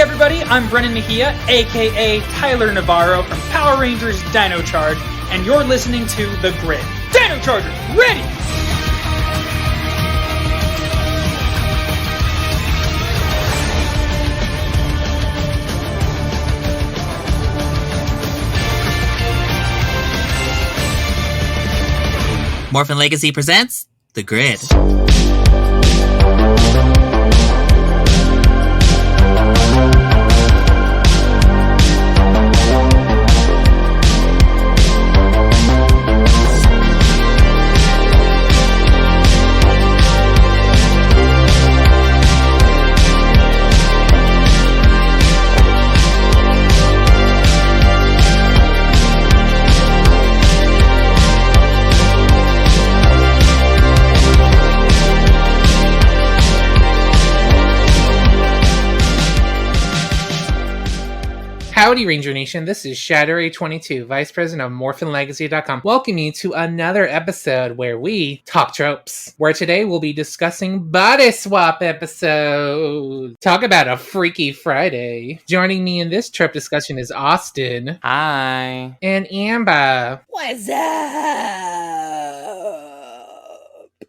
everybody, I'm Brennan Mejia, aka Tyler Navarro from Power Rangers Dino Charge, and you're listening to The Grid. Dino Chargers, ready! Morphin Legacy presents The Grid. Howdy, Ranger Nation. This is Shadow22, Vice President of MorphinLegacy.com, welcoming you to another episode where we talk tropes. Where today we'll be discussing body swap episode. Talk about a freaky Friday. Joining me in this trope discussion is Austin. Hi. And Amber. What's up?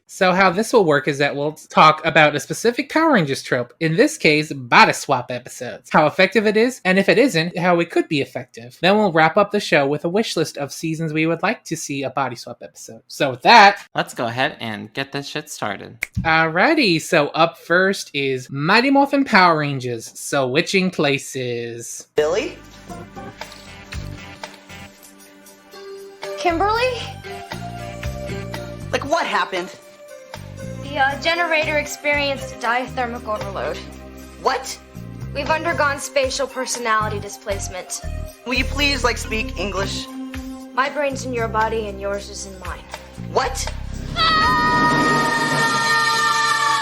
So how this will work is that we'll talk about a specific Power Rangers trope, in this case, body swap episodes, how effective it is, and if it isn't, how it could be effective. Then we'll wrap up the show with a wish list of seasons we would like to see a body swap episode. So with that, let's go ahead and get this shit started. Alrighty, so up first is Mighty Morphin Power Rangers, Switching Places. Billy? Kimberly? Like, what happened? The generator experienced diathermic overload. What? We've undergone spatial personality displacement. Will you please, speak English? My brain's in your body and yours is in mine. What?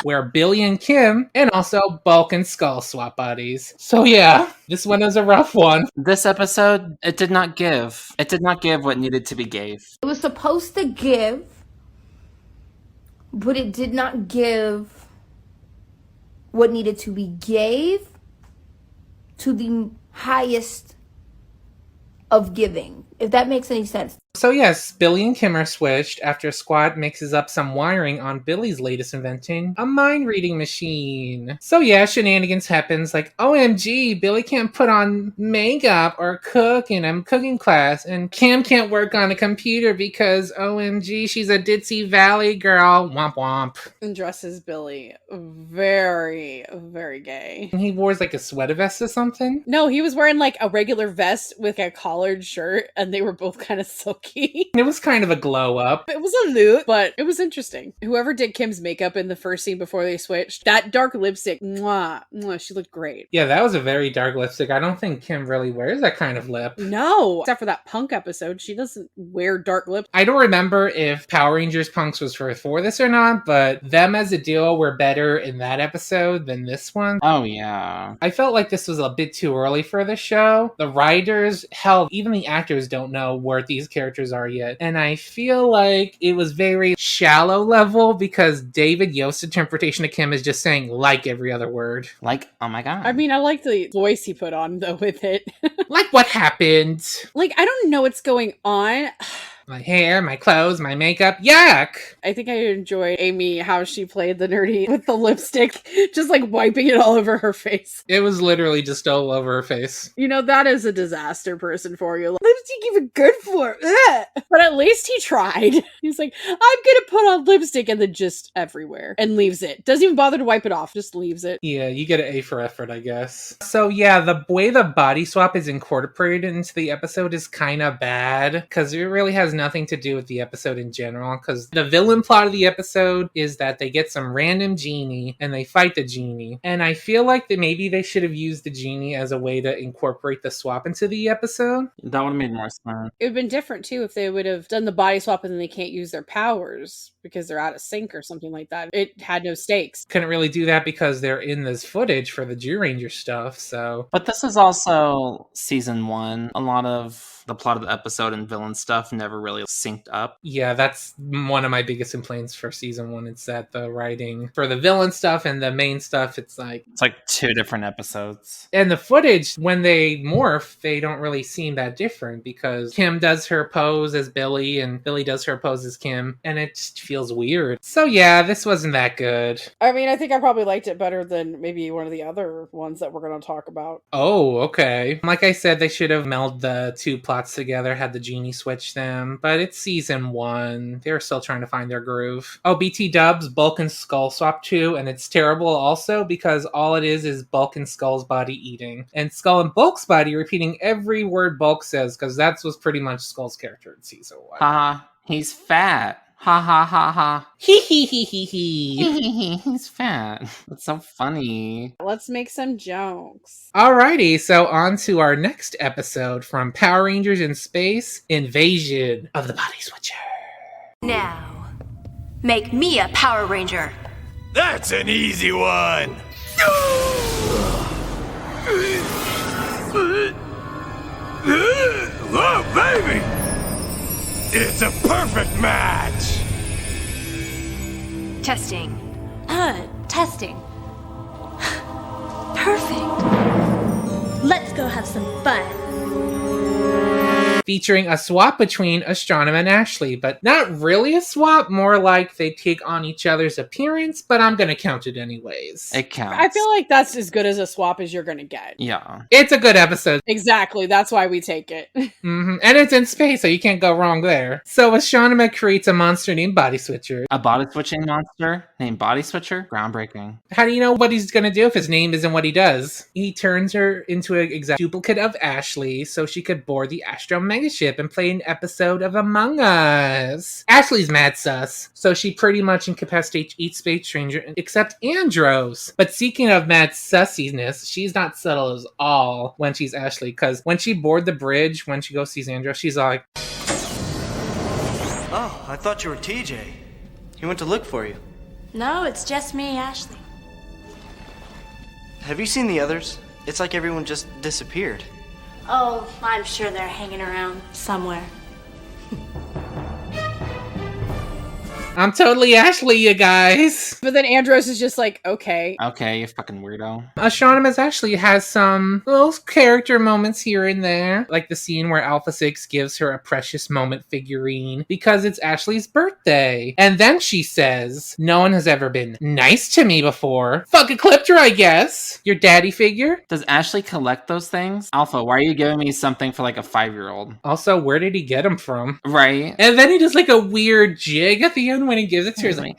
Where Billy and Kim, and also Bulk and Skull swap bodies. So yeah, this one is a rough one. This episode, it did not give. It did not give what needed to be gave. It was supposed to give, but it did not give what needed to be gave to the highest of giving, if that makes any sense. So yes, Billy and Kim are switched after Squad mixes up some wiring on Billy's latest invention, a mind-reading machine. So yeah, shenanigans happens like, OMG, Billy can't put on makeup or cook in a cooking class, and Kim can't work on a computer because, OMG, she's a ditzy valley girl, womp womp. And dresses Billy very, very gay. And he wore like a sweater vest or something? No, he was wearing a regular vest with a collared shirt, and they were both kind of silky. It was kind of a glow up. It was a loot, but it was interesting. Whoever did Kim's makeup in the first scene before they switched, that dark lipstick, mwah, mwah, she looked great. Yeah, that was a very dark lipstick. I don't think Kim really wears that kind of lip. No, except for that punk episode, she doesn't wear dark lips. I don't remember if Power Rangers Punks was for this or not, but them as a duo were better in that episode than this one. Oh yeah. I felt like this was a bit too early for the show. The writers, hell, even the actors don't know where these characters are yet. And I feel like it was very shallow level because David Yost's interpretation of Kim is just saying like every other word. Like, oh my god. I mean, I like the voice he put on, though, with it. Like what happened? I don't know what's going on. My hair, my clothes, my makeup, yuck! I think I enjoyed Amy, how she played the nerdy with the lipstick, just wiping it all over her face. It was literally just all over her face. You know, that is a disaster person for you. Lipstick even good for? Ugh. But at least he tried. He's like, I'm gonna put on lipstick, and then just everywhere. And leaves it. Doesn't even bother to wipe it off, just leaves it. Yeah, you get an A for effort, I guess. So yeah, the way the body swap is incorporated into the episode is kind of bad, because it really has nothing to do with the episode in general, because the villain plot of the episode is that they get some random genie and they fight the genie, and I feel like that maybe they should have used the genie as a way to incorporate the swap into the episode. That would have made more sense. It would have been different too if they would have done the body swap and then they can't use their powers because they're out of sync or something like that. It had no stakes. Couldn't really do that because they're in this footage for the Jew Ranger stuff, so. But this is also season 1. A lot of the plot of the episode and villain stuff never really synced up. Yeah, that's one of my biggest complaints for season 1. It's that the writing for the villain stuff and the main stuff, it's like 2 different episodes. And the footage, when they morph, they don't really seem that different because Kim does her pose as Billy and Billy does her pose as Kim, and it just feels weird. So yeah, this wasn't that good. I mean, I think I probably liked it better than maybe one of the other ones that we're going to talk about. Oh, okay. Like I said, they should have melded the 2 plots together, had the genie switch them, but it's season 1. They're still trying to find their groove. Oh, BT dubs, Bulk and Skull swap 2, and it's terrible also because all it is Bulk and Skull's body eating, and Skull and Bulk's body repeating every word Bulk says, because that was pretty much Skull's character in season 1. Ha, he's fat. Ha ha ha ha. Hee hee hee hee hee. He's fat. That's so funny. Let's make some jokes. Alrighty, so on to our next episode from Power Rangers in Space, Invasion of the Body Switcher. Now, make me a Power Ranger. That's an easy one. Oh, baby! It's a perfect match! Testing. Testing. Perfect. Let's go have some fun. Featuring a swap between Astronomer and Ashley, but not really a swap, more like they take on each other's appearance, but I'm gonna count it anyways. It counts. I feel like that's as good as a swap as you're going to get. Yeah. It's a good episode. Exactly. That's why we take it. And it's in space, so you can't go wrong there. So Astronomer creates a monster named Body Switcher. A body switching monster named Body Switcher? Groundbreaking. How do you know what he's gonna do if his name isn't what he does? He turns her into an exact duplicate of Ashley so she could board the Astro Megaship and play an episode of Among Us. Ashley's mad sus, so she pretty much incapacitates each space ranger except Andros. But speaking of mad sussiness, she's not subtle at all when she's Ashley, because when she board the bridge, when she goes sees Andros, she's like, Oh, I thought you were TJ. He went to look for you. No, it's just me, Ashley. Have you seen the others? It's like everyone just disappeared. Oh, I'm sure they're hanging around somewhere. I'm totally Ashley, you guys. But then Andros is just like, okay. Okay, you fucking weirdo. Astronomers actually has some little character moments here and there, like the scene where Alpha 6 gives her a precious moment figurine because it's Ashley's birthday. And then she says, no one has ever been nice to me before. Fuck Ecliptor, I guess. Your daddy figure? Does Ashley collect those things? Alpha, why are you giving me something for like a 5-year-old? Also, where did he get them from? Right. And then he does like a weird jig at the end when he gives it to her. He's like,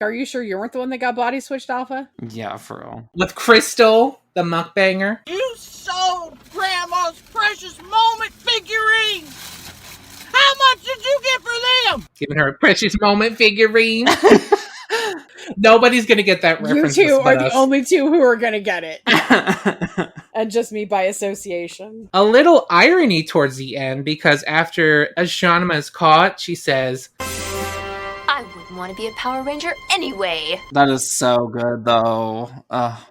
Are you sure you weren't the one that got body switched, Alpha? Yeah, for real. with Crystal, the mukbanger. You sold Grandma's precious moment figurine! How much did you get for them? Giving her a precious moment figurine. Nobody's gonna get that reference. You two are but the us. only two who are going to get it. And just me by association. A little irony towards the end, because after Ashanama is caught, she says, I wouldn't want to be a Power Ranger anyway. That is so good, though.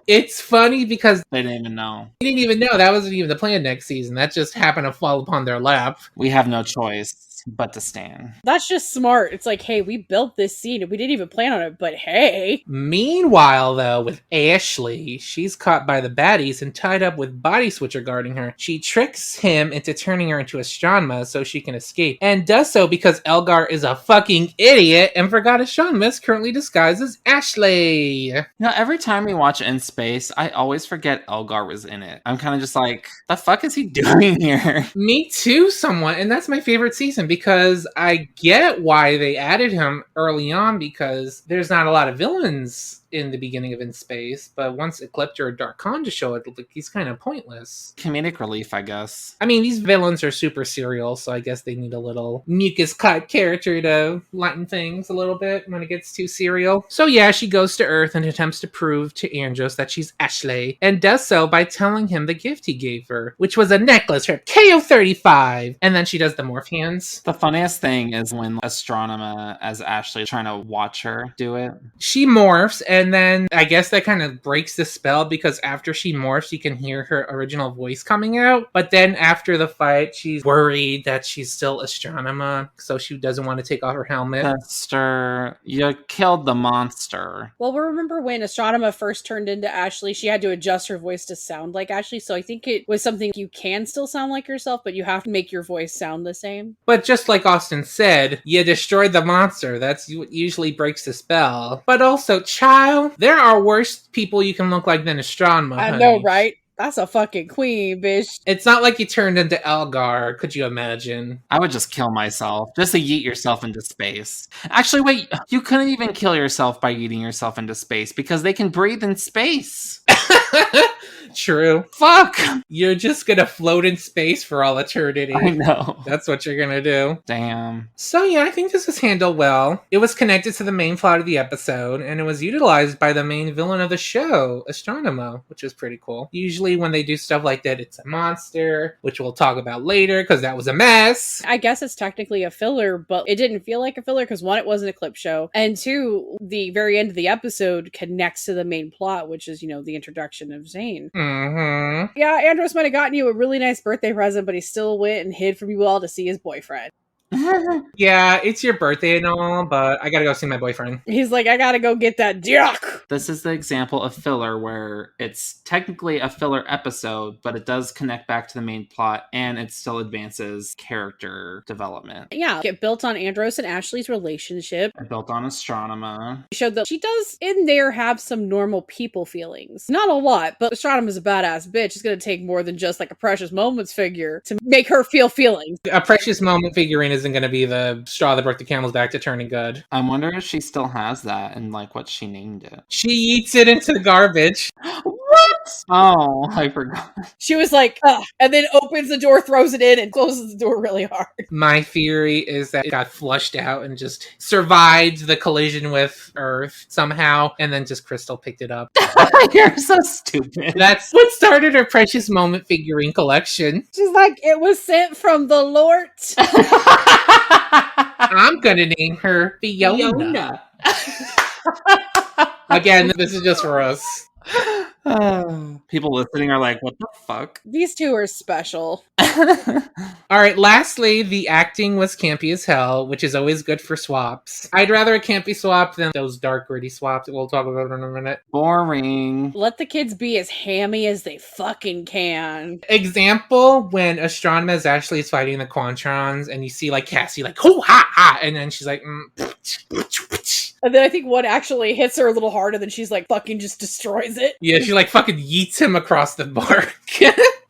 it's funny because They didn't even know. they didn't even know that wasn't even the plan next season. That just happened to fall upon their lap. We have no choice but to stand. That's just smart. It's like, hey, we built this scene and we didn't even plan on it, but hey. Meanwhile, though, with Ashley, she's caught by the baddies and tied up with Body Switcher guarding her. She tricks him into turning her into Ashanma so she can escape, and does so because Elgar is a fucking idiot and forgot Ashanma is currently disguised as Ashley. You know, every time we watch In Space, I always forget Elgar was in it. I'm kind of just like, the fuck is he doing here? Me too, somewhat, and that's my favorite season because I get why they added him early on, because there's not a lot of villains in the beginning of In Space, but once Ecliptor or Dark Khan to show it, like, he's kind of pointless. Comedic relief, I guess. I mean, these villains are super serial, so I guess they need a little mucus cut character to lighten things a little bit when it gets too serial. So yeah, she goes to Earth and attempts to prove to Andros that she's Ashley, and does so by telling him the gift he gave her, which was a necklace from KO35. And then she does the morph hands. The funniest thing is when Astronomer as Ashley trying to watch her do it. She morphs, and And then I guess that kind of breaks the spell because after she morphs, you can hear her original voice coming out. But then after the fight, she's worried that she's still Astronema, so she doesn't want to take off her helmet. Sister, you killed the monster. Well, remember when Astronema first turned into Ashley, she had to adjust her voice to sound like Ashley. So I think it was something you can still sound like yourself, but you have to make your voice sound the same. But just like Austin said, you destroyed the monster. That's what usually breaks the spell. But also, child, there are worse people you can look like than Astronema. I honey. know, right? That's a fucking queen, bitch. It's not like you turned into Elgar, could you imagine? I would just kill myself. Just to yeet yourself into space. Actually, wait, you couldn't even kill yourself by yeeting yourself into space because they can breathe in space. True. Fuck! You're just gonna float in space for all eternity. I know. That's what you're gonna do. Damn. So yeah, I think this was handled well. It was connected to the main plot of the episode, and it was utilized by the main villain of the show, Astronema, which is pretty cool. Usually when they do stuff like that, it's a monster, which we'll talk about later, because that was a mess. I guess it's technically a filler, but it didn't feel like a filler because one, it wasn't a clip show, and two, the very end of the episode connects to the main plot, which is, the introduction of Zane. Mm-hmm. Yeah, Andros might have gotten you a really nice birthday present, but he still went and hid from you all to see his boyfriend. Yeah, it's your birthday and all, but I gotta go see my boyfriend. He's like, I gotta go get that dick. This is the example of filler where it's technically a filler episode, but it does connect back to the main plot and it still advances character development. Yeah, it built on Andros and Ashley's relationship. It built on Astronema. It showed that she does in there have some normal people feelings. Not a lot, but Astronema's a badass bitch. It's gonna take more than just like a Precious Moments figure to make her feel feelings. A Precious Moment figurine isn't going to be the straw that broke the camel's back to turning good. I wonder if she still has that and like what she named it. She eats it into the garbage. What? Oh, I forgot. She was like, ugh, and then opens the door, throws it in, and closes the door really hard. My theory is that it got flushed out and just survived the collision with Earth somehow, and then just Crystal picked it up. You're so stupid. That's what started her Precious Moment figurine collection. She's like, it was sent from the Lord. I'm gonna name her Fiona. Again, this is just for us. People listening are like, what the fuck? These two are special. Alright, lastly, the acting was campy as hell, which is always good for swaps. I'd rather a campy swap than those dark, gritty swaps that we'll talk about in a minute. Boring. Let the kids be as hammy as they fucking can. Example, when Astronema Ashley is fighting the Quantrons, and you see like Cassie like, hoo ha ha, and then she's like, And then I think one actually hits her a little harder than she's like fucking just destroys it. yeah, she like fucking yeets him across the bark.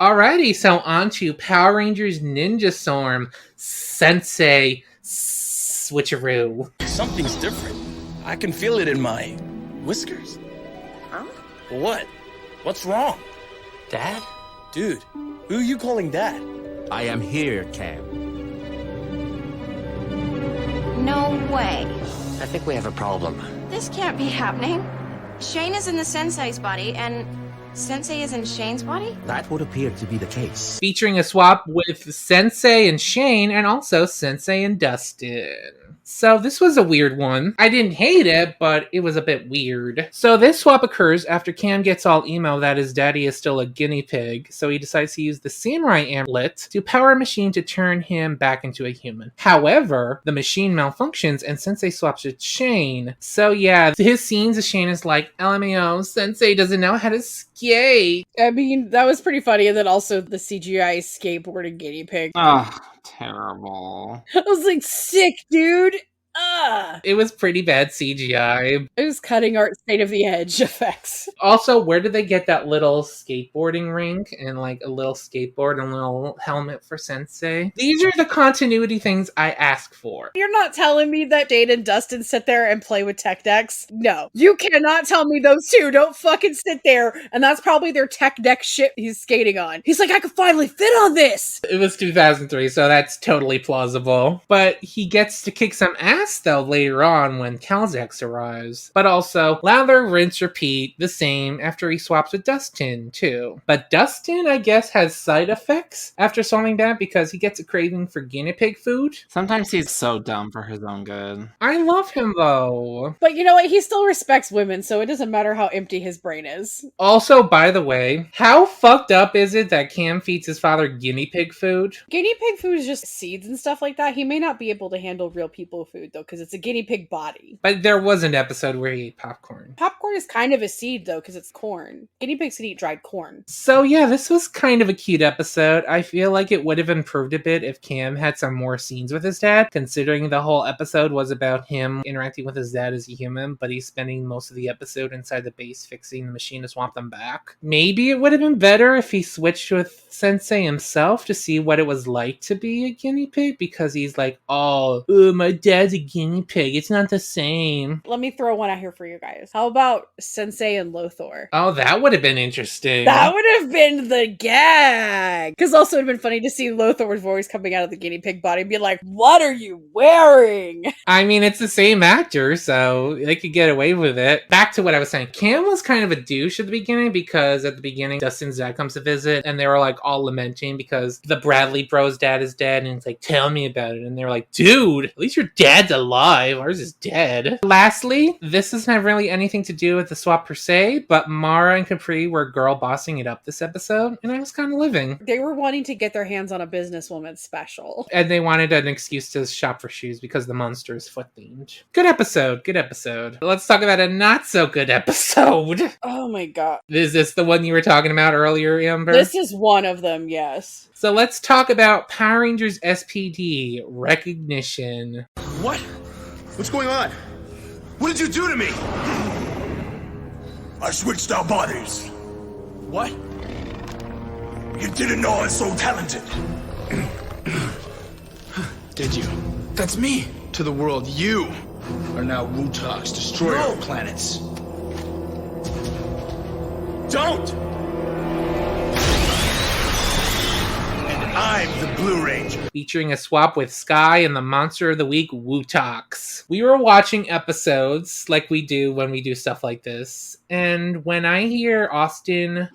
Alrighty, so on to Power Rangers Ninja Storm Sensei Switcheroo. Something's different. I can feel it in my whiskers. Huh? What? What's wrong? Dad? Dude, who are you calling Dad? I am here, Cam. No way. I think we have a problem. This can't be happening. Shane is in the Sensei's body, and Sensei is in Shane's body? That would appear to be the case. Featuring a swap with Sensei and Shane, and also Sensei and Dustin. So this was a weird one. I didn't hate it, but it was a bit weird. So this swap occurs after Cam gets all emo that his daddy is still a guinea pig, so he decides to use the Samurai amulet to power a machine to turn him back into a human. However, the machine malfunctions and Sensei swaps with Shane. So yeah, his scenes of Shane is like, LMAO, Sensei doesn't know how to skate. I mean, that was pretty funny. And then also the CGI skateboarding guinea pig. Oh, terrible. I was like, sick, dude. It was pretty bad CGI. It was cutting art state of the edge effects. Also, where did they get that little skateboarding rink and like a little skateboard and a little helmet for Sensei? These are the continuity things I ask for. You're not telling me that Jade and Dustin sit there and play with tech decks? No. You cannot tell me those two don't fucking sit there, and that's probably their tech deck shit he's skating on. He's like, I can finally fit on this! It was 2003, so that's totally plausible. But he gets to kick some ass last, though, later on when Calzex arrives. But also, lather, rinse, repeat, the same after he swaps with Dustin, too. But Dustin, I guess, has side effects after solving that because he gets a craving for guinea pig food. Sometimes he's so dumb for his own good. I love him, though. But you know what? He still respects women, so it doesn't matter how empty his brain is. Also, by the way, how fucked up is it that Cam feeds his father guinea pig food? Guinea pig food is just seeds and stuff like that. He may not be able to handle real people food, though, because it's a guinea pig body. But there was an episode where he ate popcorn. Popcorn is kind of a seed, though, because it's corn. Guinea pigs can eat dried corn. So yeah, this was kind of a cute episode. I feel like it would have improved a bit if Cam had some more scenes with his dad, considering the whole episode was about him interacting with his dad as a human, but he's spending most of the episode inside the base fixing the machine to swap them back. Maybe it would have been better if he switched with Sensei himself to see what it was like to be a guinea pig, because he's like, oh, my dad's a guinea pig. It's not the same. Let me throw one out here for you guys. How about Sensei and Lothor? Oh, that would have been interesting. That would have been the gag. Because also it would have been funny to see Lothor's voice coming out of the guinea pig body and be like, what are you wearing? I mean, it's the same actor, so they could get away with it. Back to what I was saying. Cam was kind of a douche at the beginning because at the beginning, Dustin's dad comes to visit and they were like all lamenting because the Bradley bro's dad is dead, and it's like, tell me about it. And they're like, dude, at least your dad's alive. Ours is dead. Lastly, this doesn't have really anything to do with the swap per se, but Mara and Capri were girl bossing it up this episode, and I was kind of living. They were wanting to get their hands on a businesswoman special. And they wanted an excuse to shop for shoes because the monster is foot themed. Good episode. Good episode. Let's talk about a not so good episode. Oh my god. Is this the one you were talking about earlier, Amber? This is one of them, yes. So let's talk about Power Rangers SPD Recognition. What? What's going on? What did you do to me? I switched our bodies. What? You didn't know I was so talented. Did you? That's me. To the world, you are now Wutak's destroyer of planets. Don't! And I'm the Blue Ranger. Featuring a swap with Sky and the Monster of the Week, Wutox. We were watching episodes like we do when we do stuff like this, and when I hear Austin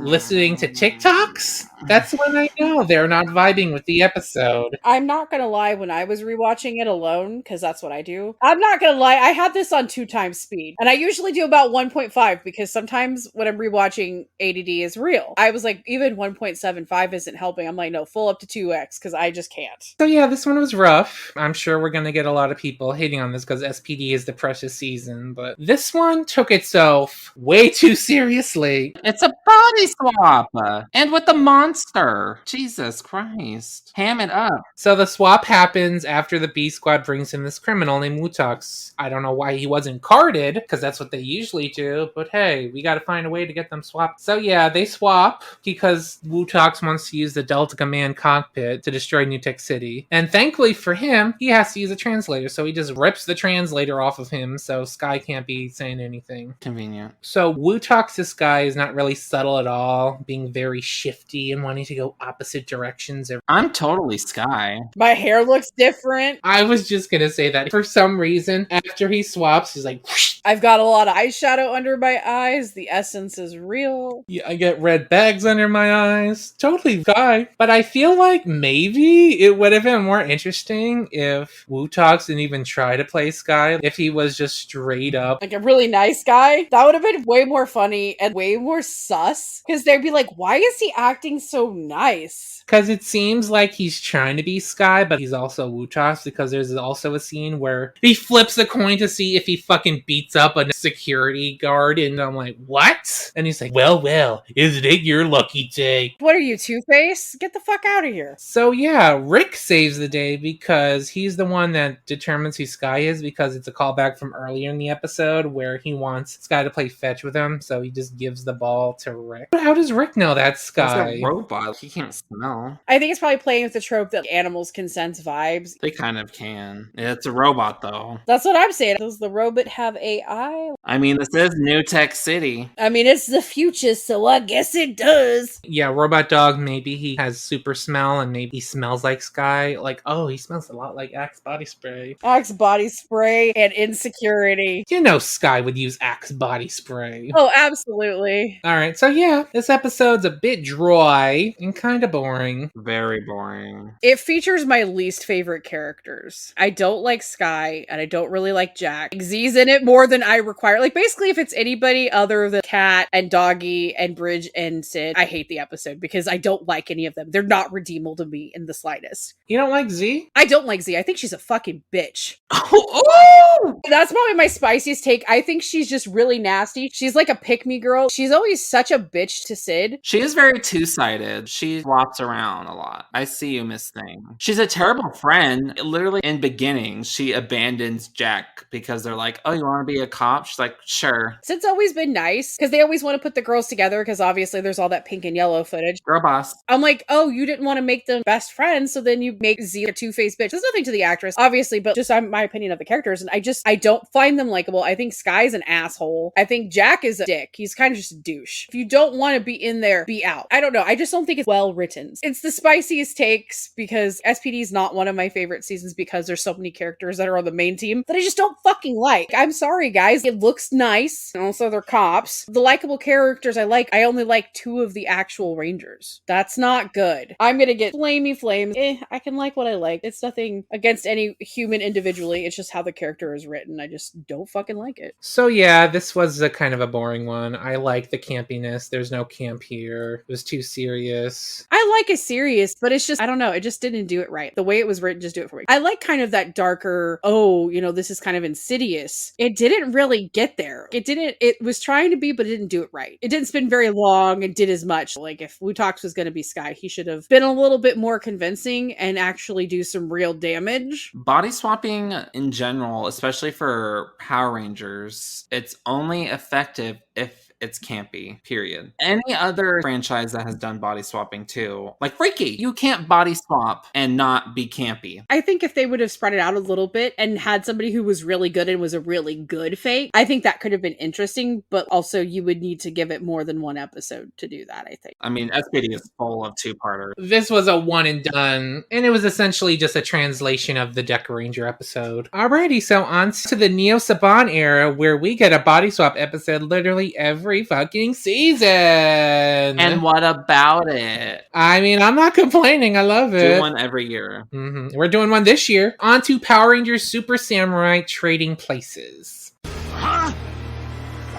listening to TikToks, that's when I know they're not vibing with the episode. I'm not gonna lie, when I was rewatching it alone, because that's what I do, I'm not gonna lie, I had this on 2x speed. And I usually do about 1.5 because sometimes when I'm rewatching, ADD is real. I was like, even 1.75 isn't helping. I'm like, no, full up to 2x because I just can't. So yeah, this one was rough. I'm sure we're gonna get a lot of people hating on this because SPD is the precious season, but this one took itself way too seriously. It's a body swap! And with the monster! Jesus Christ. Ham it up. So the swap happens after the B Squad brings in this criminal named Wutox. I don't know why he wasn't carded, because that's what they usually do, but hey, we gotta find a way to get them swapped. So yeah, they swap because Wutox wants to use the Delta Command cockpit to destroy New Tech City. And thankfully for him, he has to use a translator, so he just rips the translator off of him, so Sky can't be saying anything. Convenient. So Wutox, this guy, is not really subtle at all, being very shifty and wanting to go opposite directions. I'm totally Sky. My hair looks different. I was just gonna say that. For some reason, after he swaps, he's like, whoosh. I've got a lot of eyeshadow under my eyes. The essence is real. Yeah, I get red bags under my eyes. Totally Sky. But I feel like maybe it would have been more interesting if Wutox didn't even try to play Sky. If he was just straight up like a really nice guy. That would have been way more funny and way more sus. Because they'd be like, why is he acting so nice? Because it seems like he's trying to be Sky, but he's also Wutox, because there's also a scene where he flips a coin to see if he fucking beats up a security guard, and I'm like, what? And he's like, well, isn't it your lucky day? What are you, Two-Face? Get the fuck out of here. So yeah, Rick saves the day because he's the one that determines who Sky is, because it's a callback from earlier in the episode where he wants Sky to play fetch with him, so he just gives the ball to Rick. But how does Rick know that's Sky? He's a robot. He can't smell. I think it's probably playing with the trope that animals can sense vibes. They kind of can. It's a robot, though. That's what I'm saying. Does the robot have AI? I mean, this is New Tech City. I mean, it's the future, so I guess it does. Yeah, Robot Dog, maybe he has super smell and maybe he smells smells like Sky. Like, oh, he smells a lot like Axe body spray. Axe body spray and insecurity. You know Sky would use Axe body spray. Oh, absolutely. All right, so yeah, this episode's a bit dry and kind of boring. Very boring. It features my least favorite characters. I don't like Sky, and I don't really like Jack. Z's in it more than I require. Like, basically, if it's anybody other than Cat and Doggy and Bridge and Sid, I hate the episode because I don't like any of them. They're not redeemable to me in the slightest. You don't like Z? I don't like Z. I think she's a fucking bitch. Oh! That's probably my spiciest take. I think she's just really nasty. She's like a pick-me girl. She's always such a bitch to Sid. She is very two-sided. She swaps around a lot. I see you, Miss Thing. She's a terrible friend. Literally, in beginning, she abandons Jack because they're like, oh, you want to be a cop? She's like, sure. Sid's always been nice because they always want to put the girls together because obviously there's all that pink and yellow footage. Girl boss. I'm like, oh, you didn't want to make them best friends, so then you make Z a two-faced bitch. There's nothing to the actress, obviously, but just my opinion of the characters, and I don't find them likable. I think Sky's an asshole. I think Jack is a dick. He's kind of just a douche. If you don't want to be in there, be out. I don't know. I just don't think it's well written. It's the spiciest takes because SPD is not one of my favorite seasons because there's so many characters that are on the main team that I just don't fucking like. I'm sorry, guys. It looks nice. And also, they're cops. The likable characters I like, I only like 2 of the actual Rangers. That's not good. I'm gonna get flamey flames. I can like what I like. It's nothing against any human individually. It's just how the character is written. I just don't fucking like it. So yeah, this was a kind of a boring one. I like the campiness. There's no camp here. It was too serious. I like it serious, but it's just, I don't know. It just didn't do it right. The way it was written, just do it for me. I like kind of that darker, oh, you know, this is kind of insidious. It didn't really get there. It was trying to be, but it didn't do it right. It didn't spend very long and did as much. Like if Wutox was going to be Sky, he should have been a little bit more convincing and actually do some real damage. Body swapping in general, especially for Power Rangers, it's only effective if it's campy, period. Any other franchise that has done body swapping too, like Freaky, you can't body swap and not be campy. I think if they would have spread it out a little bit and had somebody who was really good and was a really good fake, I think that could have been interesting, but also you would need to give it more than one episode to do that, I think. I mean, SPD is full of two-parters. This was a one and done, and it was essentially just a translation of the Deca Ranger episode. Alrighty, so on to the Neo-Saban era, where we get a body swap episode literally every fucking season. And what about it? I mean, I'm not complaining. I love it. Do one every year. Mm-hmm. We're doing one this year. On to Power Rangers Super Samurai Trading Places. Huh?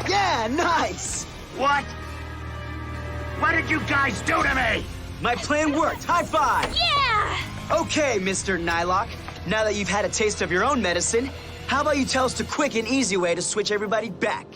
Yeah, nice! What? What did you guys do to me? My plan worked. High five! Yeah! Okay, Mr. Nylock. Now that you've had a taste of your own medicine, how about you tell us the quick and easy way to switch everybody back?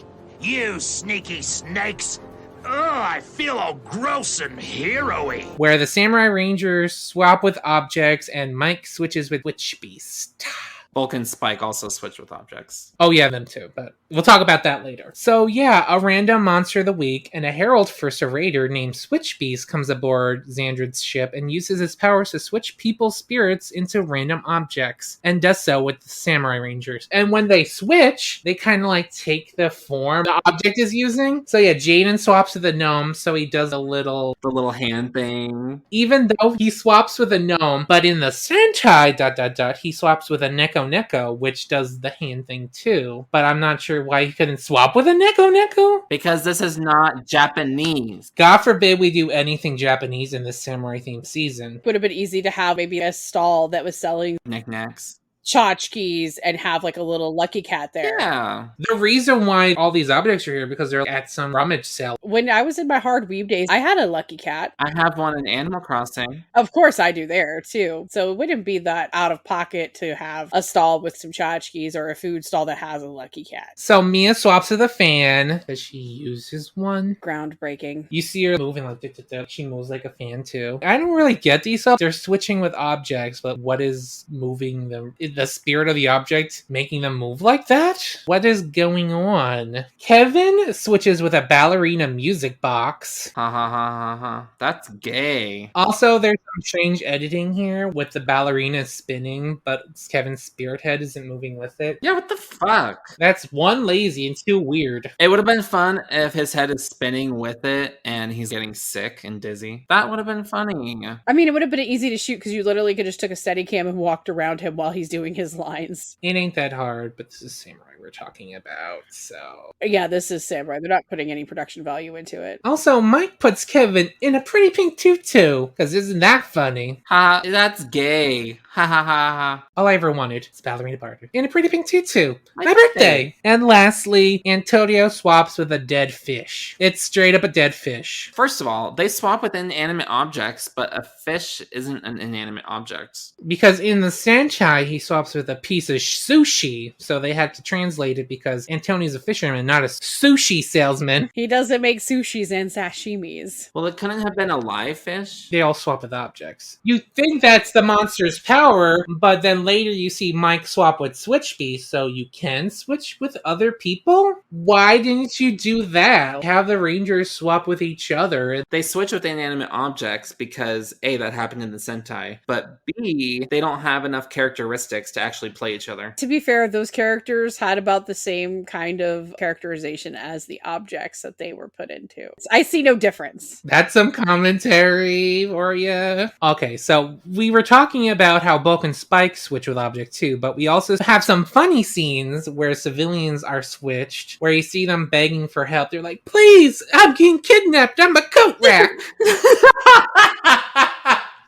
You sneaky snakes! Oh, I feel all gross and hero-y. Where the Samurai Rangers swap with objects and Mike switches with Witch Beast. Bulk and Spike also switch with objects. Oh yeah, them too, but we'll talk about that later. So yeah, a random monster of the week and a herald for a raider named Switch Beast comes aboard Xandred's ship and uses his powers to switch people's spirits into random objects, and does so with the Samurai Rangers. And when they switch, they kind of like take the form the object is using. So yeah, Jaden swaps with a gnome, so he does the little hand thing. Even though he swaps with a gnome, but in the Sentai ... he swaps with a Neko, which does the hand thing too. But I'm not sure why he couldn't swap with a Neko. Because this is not Japanese. God forbid we do anything Japanese in this samurai themed season. Would have been easy to have maybe a stall that was selling knickknacks, tchotchkes, and have like a little Lucky Cat there. Yeah. The reason why all these objects are here because they're at some rummage sale. When I was in my hard weave days, I had a Lucky Cat. I have one in Animal Crossing. Of course I do there too. So it wouldn't be that out of pocket to have a stall with some tchotchkes or a food stall that has a Lucky Cat. So Mia swaps with a fan. Does she uses one? Groundbreaking. You see her moving like she moves like a fan too. I don't really get these up. They're switching with objects, but what is moving them? the spirit of the object making them move like that? What is going on? Kevin switches with a ballerina music box. Ha ha ha ha ha. That's gay. Also, there's some strange editing here with the ballerina spinning, but Kevin's spirit head isn't moving with it. Yeah, what the fuck? That's one, lazy, and two, weird. It would have been fun if his head is spinning with it and he's getting sick and dizzy. That would have been funny. I mean, it would have been easy to shoot because you literally could just took a Steadicam and walked around him while he's doing his lines. It ain't that hard, but this is Samurai we're talking about, so... Yeah, this is Samurai. They're not putting any production value into it. Also, Mike puts Kevin in a pretty pink tutu, because isn't that funny? Ha, that's gay. Ha ha ha ha. All I ever wanted is ballerina partner in a pretty pink tutu. My birthday. birthday! And lastly, Antonio swaps with a dead fish. It's straight up a dead fish. First of all, they swap with inanimate objects, but a fish isn't an inanimate object. Because in the Sentai, he swaps with a piece of sushi, so they had to translate it because Antonio's a fisherman, not a sushi salesman. He doesn't make sushis and sashimis. Well, it couldn't have been a live fish. They all swap with objects. You think that's the monster's power, but then later you see Mike swap with Switch Beast, so you can switch with other people? Why didn't you do that? Have the Rangers swap with each other. They switch with inanimate objects because A, that happened in the Sentai, but B, they don't have enough characteristics to actually play each other. To be fair, those characters had about the same kind of characterization as the objects that they were put into. I see no difference. That's some commentary for ya. Okay, so we were talking about how Bulk and Spike switch with object too, but we also have some funny scenes where civilians are switched, where you see them begging for help. They're like, please, I'm getting kidnapped, I'm a coat rack.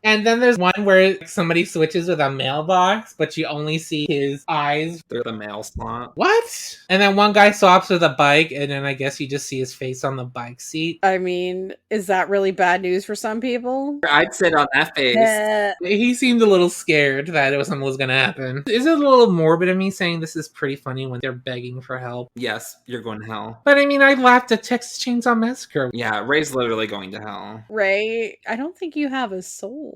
And then there's one where somebody switches with a mailbox, but you only see his eyes. They're the mail slot. What? And then one guy swaps with a bike, and then I guess you just see his face on the bike seat. I mean, is that really bad news for some people? I'd sit on that face. He seemed a little scared that something was going to happen. Is it a little morbid of me saying this is pretty funny when they're begging for help? Yes, you're going to hell. But I mean, I laughed at Texas Chainsaw Massacre. Yeah, Ray's literally going to hell. Ray, I don't think you have a soul.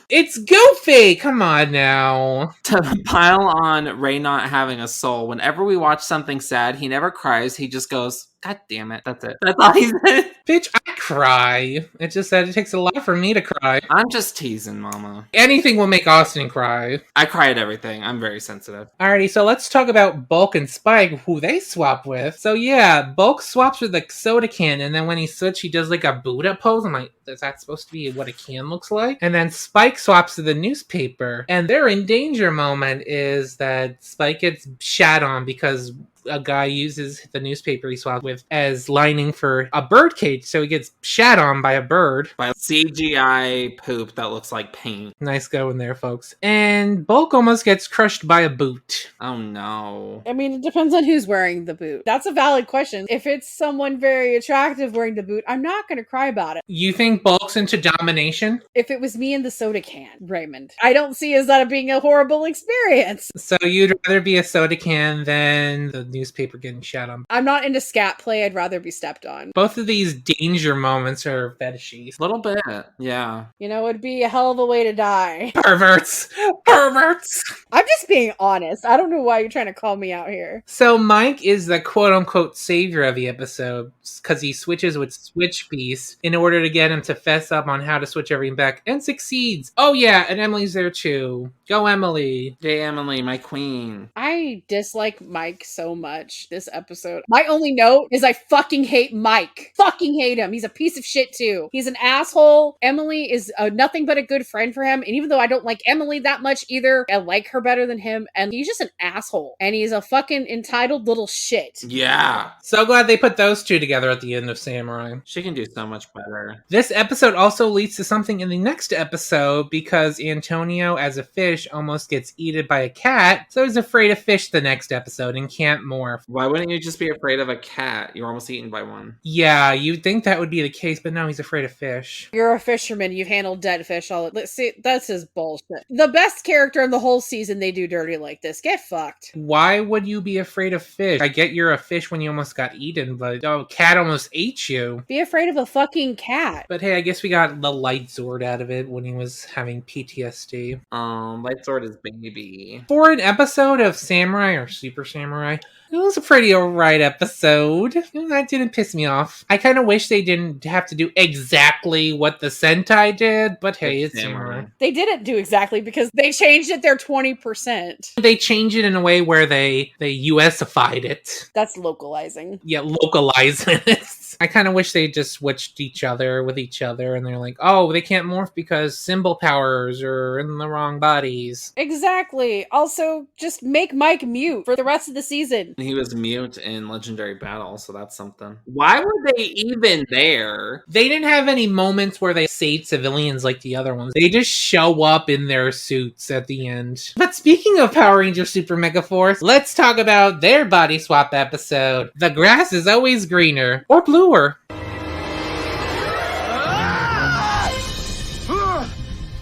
It's Goofy! Come on now. To pile on Ray not having a soul, whenever we watch something sad, he never cries. He just goes, God damn it. That's it. That's all he said. Bitch, I cry. It's just that it takes a lot for me to cry. I'm just teasing, mama. Anything will make Austin cry. I cry at everything. I'm very sensitive. Alrighty, so let's talk about Bulk and Spike, who they swap with. So yeah, Bulk swaps with a soda can, and then when he switches, he does like a Buddha pose. I'm like, is that supposed to be what a can looks like? And then Spike swaps to the newspaper, and their in danger moment is that Spike gets shat on because a guy uses the newspaper he swapped with as lining for a bird cage, so he gets shat on by a bird. By CGI poop that looks like paint. Nice going there, folks. And Bulk almost gets crushed by a boot. Oh no. I mean, it depends on who's wearing the boot. That's a valid question. If it's someone very attractive wearing the boot, I'm not going to cry about it. You think Bulk's into domination? If it was me in the soda can, Raymond, I don't see as that being a horrible experience. So you'd rather be a soda can than the newspaper getting shat on? I'm not into scat play. I'd rather be stepped on. Both of these danger moments are fetishy. A little bit, yeah. You know, it'd be a hell of a way to die. Perverts! Perverts! I'm just being honest. I don't know why you're trying to call me out here. So Mike is the quote-unquote savior of the episode because he switches with Switch Beast in order to get him to fess up on how to switch everything back, and succeeds. Oh yeah, and Emily's there too. Go Emily. Yay, Emily, my queen. I dislike Mike so much this episode. My only note is I fucking hate Mike. Fucking hate him. He's a piece of shit too. He's an asshole. Emily is nothing but a good friend for him. And even though I don't like Emily that much either, I like her better than him. And he's just an asshole. And he's a fucking entitled little shit. Yeah. So glad they put those two together at the end of Samurai. She can do so much better. This episode also leads to something in the next episode because Antonio, as a fish, almost gets eaten by a cat. So he's afraid of fish the next episode and can't morph. Why wouldn't you just be afraid of a cat? You're almost eaten by one. Yeah, you'd think that would be the case, but no, he's afraid of fish. You're a fisherman. You've handled dead fish all. Let's see. That's his bullshit. The best character in the whole season, they do dirty like this. Get fucked. Why would you be afraid of fish? I get you're a fish when you almost got eaten, but a cat almost ate you. Be afraid of a fucking cat. But hey, I guess we got the light sword out of it when he was having PTSD. Light sword is baby. For an episode of Samurai or Super Samurai, it was a pretty alright episode. That didn't piss me off. I kind of wish they didn't have to do exactly what the Sentai did, but hey, it's Samurai. They didn't do exactly because they changed it their 20%. They changed it in a way where they US-ified it. That's localizing. Yeah, localizing it. I kind of wish they just switched each other with each other and they're like, oh, they can't morph because symbol powers are in the wrong bodies. Exactly. Also, just make Mike mute for the rest of the season. He was mute in Legendary Battle, so that's something. Why were they even there? They didn't have any moments where they saved civilians like the other ones. They just show up in their suits at the end. But speaking of Power Rangers Super Mega Force, let's talk about their body swap episode. The grass is always greener. Or bluer.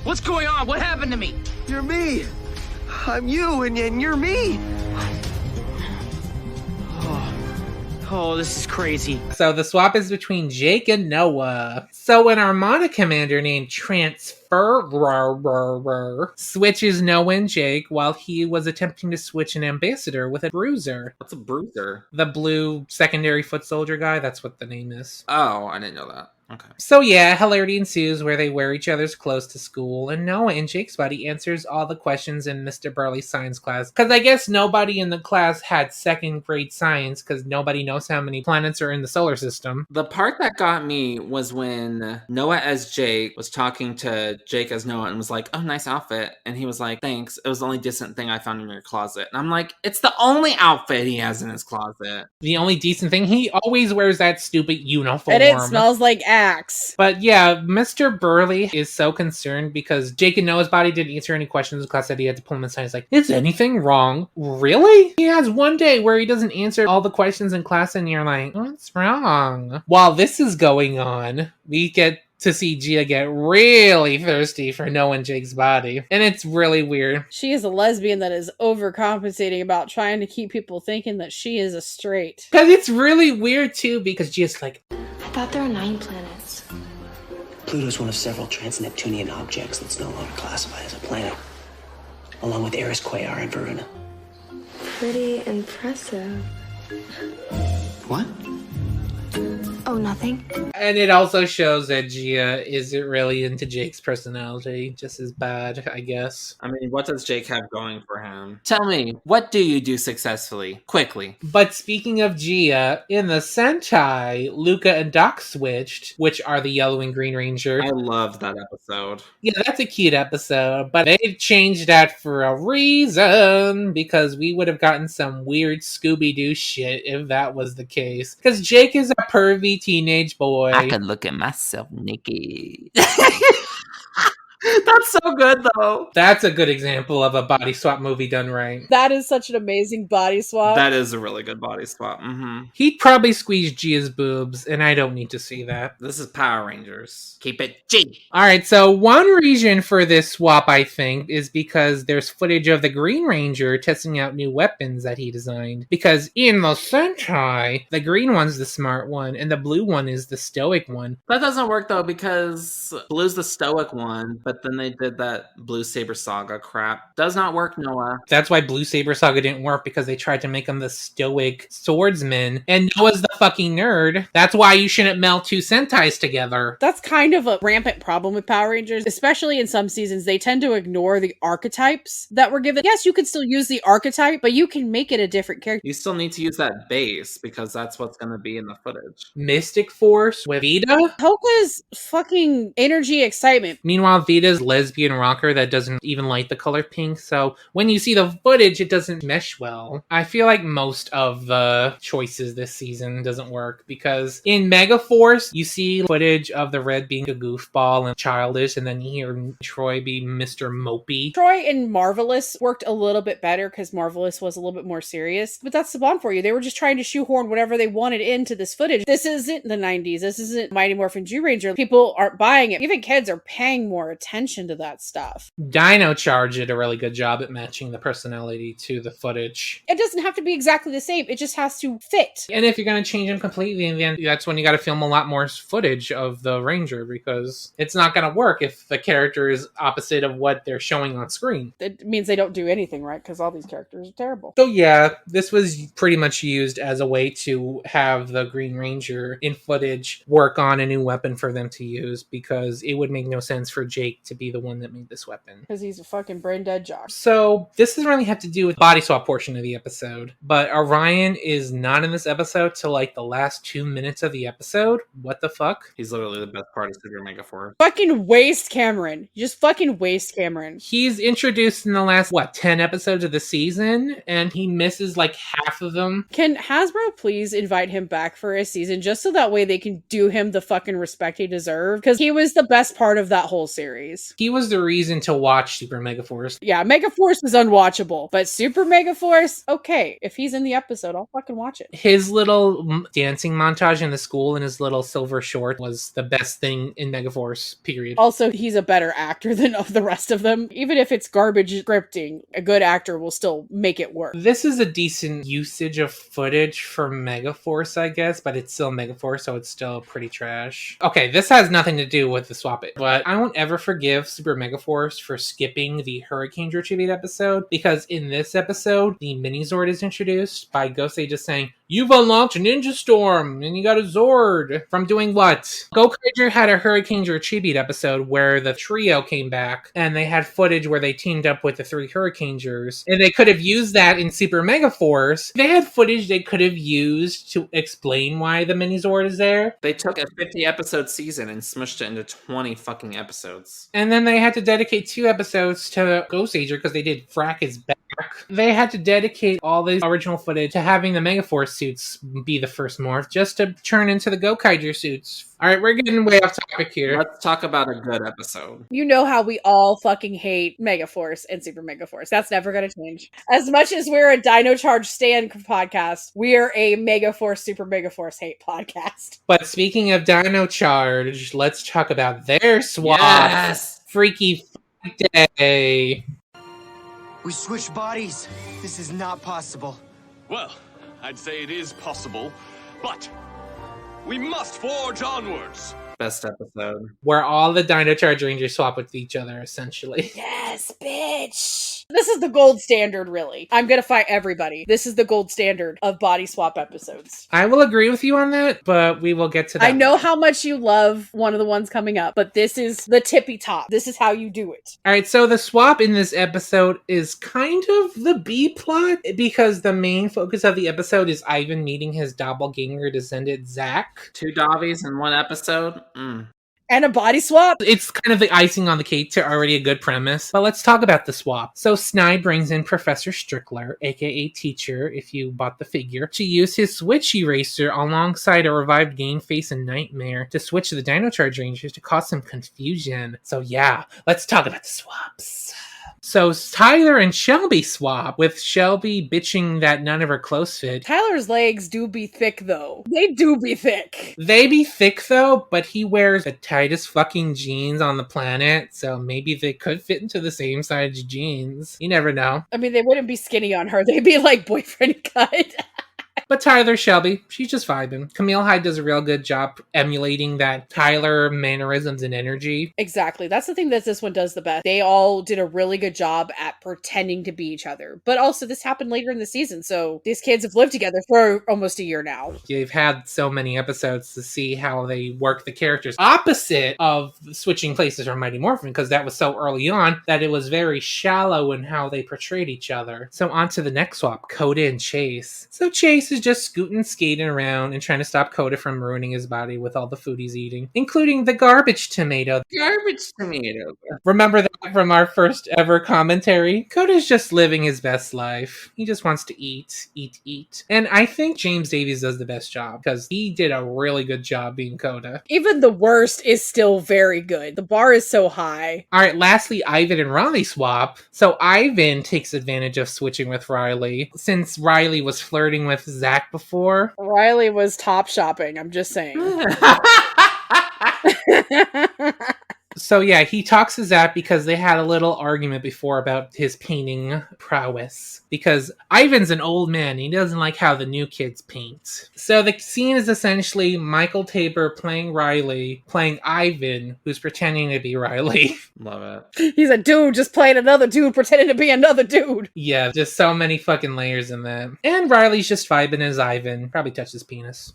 What's going on? What happened to me? You're me. I'm you, and you're me. Oh, this is crazy. So the swap is between Jake and Noah. So an Armada commander named Transfer switches Noah and Jake while he was attempting to switch an ambassador with a bruiser. What's a bruiser? The blue secondary foot soldier guy, that's what the name is. Oh, I didn't know that. Okay. So yeah, hilarity ensues where they wear each other's clothes to school, and Noah in Jake's body answers all the questions in Mr. Burley's science class. Because I guess nobody in the class had second grade science, because nobody knows how many planets are in the solar system. The part that got me was when Noah as Jake was talking to Jake as Noah and was like, oh, nice outfit. And he was like, thanks. It was the only decent thing I found in your closet. And I'm like, it's the only outfit he has in his closet. The only decent thing, he always wears that stupid uniform. And it smells like axe. But yeah, Mr. Burley is so concerned because Jake and Noah's body didn't answer any questions in class that he had to pull him aside. He's like, is anything wrong? Really? He has one day where he doesn't answer all the questions in class and you're like, what's wrong? While this is going on, we get to see Gia get really thirsty for Noah and Jake's body. And it's really weird. She is a lesbian that is overcompensating about trying to keep people thinking that she is a straight. Because it's really weird too, because Gia's like, I thought there were 9 planets. Pluto's one of several trans-Neptunian objects that's no longer classified as a planet, along with Eris, Quaoar, and Varuna. Pretty impressive. What? Oh, nothing. And it also shows that Gia isn't really into Jake's personality, just as bad, I guess. I mean, what does Jake have going for him? Tell me, what do you do successfully? Quickly. But speaking of Gia, in the Sentai, Luca and Doc switched, which are the Yellow and Green Rangers. I loved that episode. Yeah, that's a cute episode, but they changed that for a reason, because we would have gotten some weird Scooby-Doo shit if that was the case. Because Jake is a pervy teenage boy. I can look at myself naked. That's so good, though. That's a good example of a body swap movie done right. That is such an amazing body swap. That is a really good body swap. Mm-hmm. He'd probably squeeze Gia's boobs, and I don't need to see that. This is Power Rangers. Keep it G. Alright, so one reason for this swap, I think, is because there's footage of the Green Ranger testing out new weapons that he designed. Because in the Sentai, the green one's the smart one, and the blue one is the stoic one. That doesn't work, though, because Blue's the stoic one, but then they did that Blue Saber Saga crap. Does not work, Noah. That's why Blue Saber Saga didn't work, because they tried to make him the stoic swordsman, and Noah's the fucking nerd. That's why you shouldn't meld two Sentais together. That's kind of a rampant problem with Power Rangers, especially in some seasons. They tend to ignore the archetypes that were given. Yes, you can still use the archetype, but you can make it a different character. You still need to use that base, because that's what's going to be in the footage. Mystic Force with Vita? Hoka's fucking energy excitement. Meanwhile, Vita Ada's lesbian rocker that doesn't even like the color pink, so when you see the footage, it doesn't mesh well. I feel like most of the choices this season doesn't work, because in Megaforce, you see footage of the Red being a goofball and childish, and then you hear Troy be Mr. Mopey. Troy and Marvelous worked a little bit better because Marvelous was a little bit more serious, but that's SABAN for you. They were just trying to shoehorn whatever they wanted into this footage. This isn't the 90s. This isn't Mighty Morphin Zyuranger. People aren't buying it. Even kids are paying more attention to that stuff. Dino Charge did a really good job at matching the personality to the footage. It doesn't have to be exactly the same. It just has to fit. And if you're going to change them completely, then that's when you got to film a lot more footage of the Ranger, because it's not going to work if the character is opposite of what they're showing on screen. It means they don't do anything right, because all these characters are terrible. So yeah, this was pretty much used as a way to have the Green Ranger in footage work on a new weapon for them to use, because it would make no sense for Jake to be the one that made this weapon. Because he's a fucking brain dead jock. So this doesn't really have to do with the body swap portion of the episode, but Orion is not in this episode till like the last 2 minutes of the episode. What the fuck? He's literally the best part of Super Mega Force. Fucking waste Cameron. You just fucking waste Cameron. He's introduced in the last, 10 episodes of the season, and he misses like half of them. Can Hasbro please invite him back for a season, just so that way they can do him the fucking respect he deserved? Because he was the best part of that whole series. He was the reason to watch Super Mega Force. Yeah, Mega Force was unwatchable, but Super Mega Force, okay. If he's in the episode, I'll fucking watch it. His little dancing montage in the school and his little silver short was the best thing in Mega Force, period. Also, he's a better actor than of the rest of them. Even if it's garbage scripting, a good actor will still make it work. This is a decent usage of footage for Megaforce, I guess, but it's still Megaforce, so it's still pretty trash. Okay, this has nothing to do with the swap it, but I won't ever forgive Super Megaforce for skipping the Hurricane Tribute episode, because in this episode, the Mini-Zord is introduced by Gosei just saying, "You've unlocked a Ninja Storm, and you got a Zord." From doing what? Gokaiger had a Hurricane Tribute episode where the trio came back, and they had footage where they teamed up with the 3 Hurricanegers, and they could have used that in Super Mega Force. They had footage they could have used to explain why the Mini-Zord is there. They took a 50-episode season and smushed it into 20 fucking episodes. And then they had to dedicate 2 episodes to Goseiger because they did frack his back. They had to dedicate all the original footage to having the Megaforce suits be the first morph, just to turn into the Gokaiger suits. Alright, we're getting way off topic here. Let's talk about a good episode. You know how we all fucking hate Megaforce and Super Megaforce. That's never gonna change. As much as we're a Dino Charge Stan podcast, we're a Megaforce, Super Megaforce hate podcast. But speaking of Dino Charge, let's talk about their swap. Yes! Freaky Day. We switched bodies. This is not possible. Well, I'd say it is possible, but we must forge onwards. Best episode. Where all the Dino Charge Rangers swap with each other, essentially. Yes, bitch! This is the gold standard, really. I'm gonna fight everybody. This is the gold standard of body swap episodes. I will agree with you on that, but we will get to that. I know how much you love one of the ones coming up, but this is the tippy top. This is how you do it. Alright, so the swap in this episode is kind of the B plot, because the main focus of the episode is Ivan meeting his doppelganger descendant, Zach. 2 Davies in 1 episode? And a body swap? It's kind of the icing on the cake to already a good premise. But let's talk about the swap. So Snide brings in Professor Strickler, aka Teacher, if you bought the figure, to use his Switch Eraser alongside a revived Game Face and Nightmare to switch the Dino Charge Rangers to cause some confusion. So yeah, let's talk about the swaps. So Tyler and Shelby swap, with Shelby bitching that none of her clothes fit. Tyler's legs do be thick, though. They do be thick. They be thick, though, but he wears the tightest fucking jeans on the planet, so maybe they could fit into the same size jeans. You never know. I mean, they wouldn't be skinny on her. They'd be like boyfriend cut. But Tyler, Shelby, she's just vibing. Camille Hyde does a real good job emulating that Tyler mannerisms and energy. Exactly. That's the thing that this one does the best. They all did a really good job at pretending to be each other. But also, this happened later in the season, so these kids have lived together for almost a year now. They've had so many episodes to see how they work the characters. Opposite of switching places from Mighty Morphin, because that was so early on that it was very shallow in how they portrayed each other. So on to the next swap, Coda and Chase. So Chase is just scooting, skating around, and trying to stop Coda from ruining his body with all the food he's eating, including the garbage tomato. Garbage tomato. Remember that from our first ever commentary? Coda's just living his best life. He just wants to eat, eat, eat. And I think James Davies does the best job, because he did a really good job being Coda. Even the worst is still very good. The bar is so high. Alright, lastly, Ivan and Riley swap. So Ivan takes advantage of switching with Riley, since Riley was flirting with Zach before. Riley was top shopping, I'm just saying. So yeah, he talks to Zach because they had a little argument before about his painting prowess. Because Ivan's an old man, he doesn't like how the new kids paint. So the scene is essentially Michael Tabor playing Riley, playing Ivan, who's pretending to be Riley. Love it. He's a dude just playing another dude pretending to be another dude. Yeah, just so many fucking layers in that. And Riley's just vibing as Ivan. Probably touched his penis.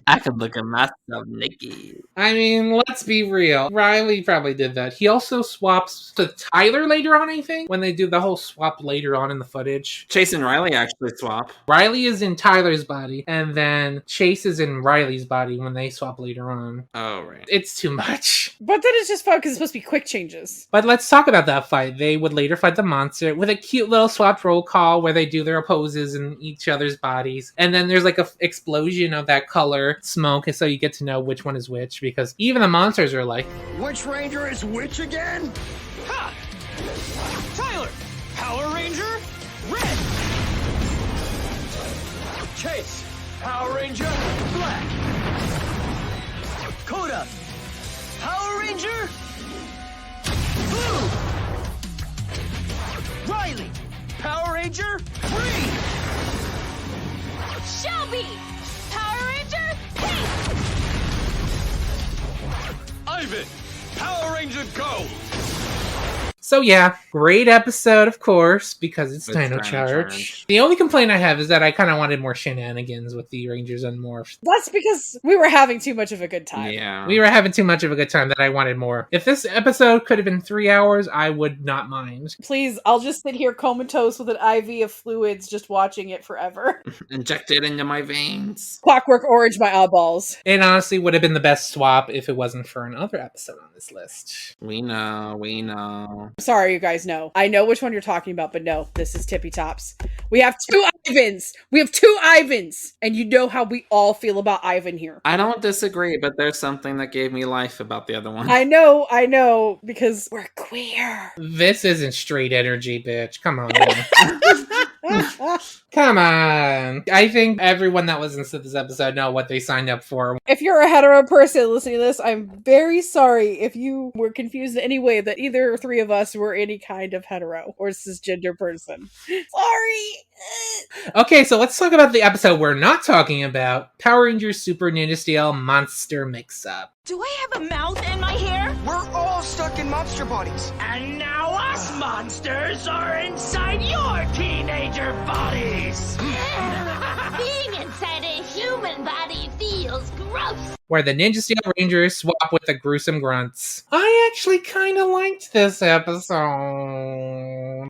I could look at myself naked. I mean, let's be real. Riley probably did that. He also swaps to Tyler later on, I think, when they do the whole swap later on in the footage. Chase and Riley actually swap. Riley is in Tyler's body, and then Chase is in Riley's body when they swap later on. Oh, right. It's too much. But then it's just fun because it's supposed to be quick changes. But let's talk about that fight. They would later fight the monster with a cute little swapped roll call where they do their poses in each other's bodies. And then there's like an explosion of that color smoke, so you get to know which one is which, because even the monsters are like, which ranger is which again? Ha! Tyler! Power Ranger? Red! Chase! Power Ranger? Black! Coda! Power Ranger? Blue! Riley! Power Ranger? Green! Shelby! Power Ranger? Pink! Ivan! Power Ranger Gold! so yeah, great episode, of course, because it's Dino Charge. Charge. The only complaint I have is that I kind of wanted more shenanigans with the Rangers Unmorphed. That's because we were having too much of a good time. Yeah. We were having too much of a good time that I wanted more. If this episode could have been 3 hours, I would not mind. Please, I'll just sit here comatose with an IV of fluids just watching it forever. Inject it into my veins. Clockwork Orange my eyeballs. It honestly would have been the best swap if it wasn't for another episode on this list. We know. Sorry, you guys know. I know which one you're talking about, but no, this is Tippy Tops. We have two Ivans! We have two Ivans! And you know how we all feel about Ivan here. I don't disagree, but there's something that gave me life about the other one. I know, because we're queer. This isn't straight energy, bitch. Come on. Come on. I think everyone that listens to this episode know what they signed up for. If you're a hetero person listening to this, I'm very sorry if you were confused in any way that either three of us were any kind of hetero or cisgender person. Sorry. Okay, so let's talk about the episode we're not talking about. Power Rangers Super Ninja Steel Monster Mix-Up. Do I have a mouth in my hair? We're all stuck in monster bodies. And now us monsters are inside your teenager bodies! Being inside a human body feels gross. Where the Ninja Steel Rangers swap with the gruesome grunts. I actually kind of liked this episode.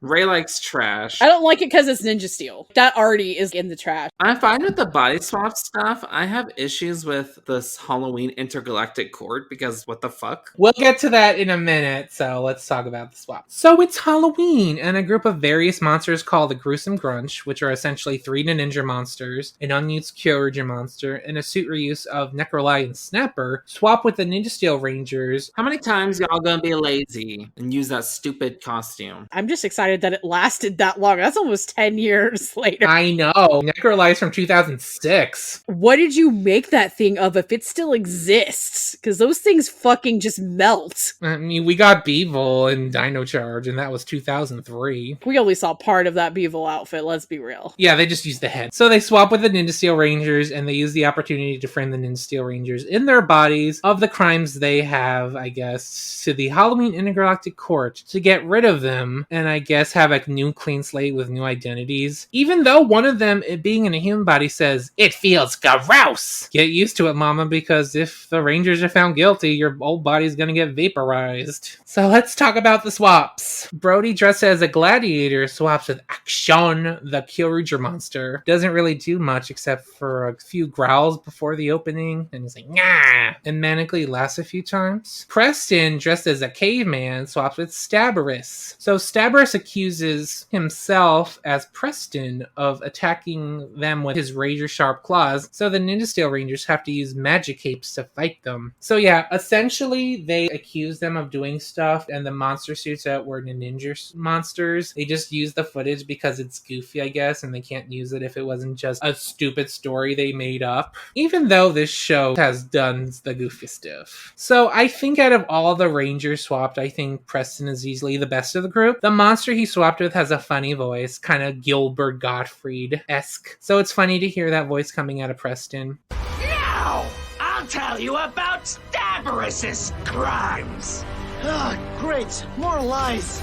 Ray likes trash. I don't like it because it's Ninja Steel. That already is in the trash. I'm fine with the body swap stuff. I have issues with this Halloween intergalactic court because what the fuck? We'll get to that in a minute, so let's talk about the swap. So it's Halloween, and a group of various monsters called the Gruesome Grunch, which are essentially 3 ninja monsters, an unused Kyoryuger monster, and a suit reuse of Necrolion Snapper, swap with the Ninja Steel Rangers. How many times y'all gonna be lazy and use that stupid costume? I'm just excited that it lasted that long. That's almost 10 years later. I know. Necrolion's from 2006. What did you make that thing of if it still exists? Because those things fucking just melt. I mean, we got Beevil in Dino Charge, and that was 2003. We only saw part of that Beevil outfit, let's be real. Yeah, they just used the head. So they swap with the Ninja Steel Rangers, and they use the opportunity to friend the Ninja Steel Rangers Rangers in their bodies of the crimes they have, I guess, to the Halloween Intergalactic Court to get rid of them and I guess have a new clean slate with new identities. Even though one of them, it being in a human body, says, "It feels gross." Get used to it, mama, because if the Rangers are found guilty, your old body's gonna get vaporized. So let's talk about the swaps. Brody, dressed as a gladiator, swaps with Action, the Kyoryuger monster. Doesn't really do much except for a few growls before the opening, and he's like, "Nah," and manically laughs a few times. Preston, dressed as a caveman, swaps with Stabarus. So Stabarus accuses himself as Preston of attacking them with his razor-sharp claws, so the Ninja Steel Rangers have to use magic capes to fight them. So yeah, essentially they accuse them of doing stuff, and the monster suits that were the ninja monsters, they just use the footage because it's goofy, I guess, and they can't use it if it wasn't just a stupid story they made up. Even though this show has done the goofy stuff. So I think out of all the Rangers swapped, I think Preston is easily the best of the group. The monster he swapped with has a funny voice, kind of Gilbert Gottfried-esque. So it's funny to hear that voice coming out of Preston. Now, I'll tell you about Stabarus's crimes. Ah, great. More lies.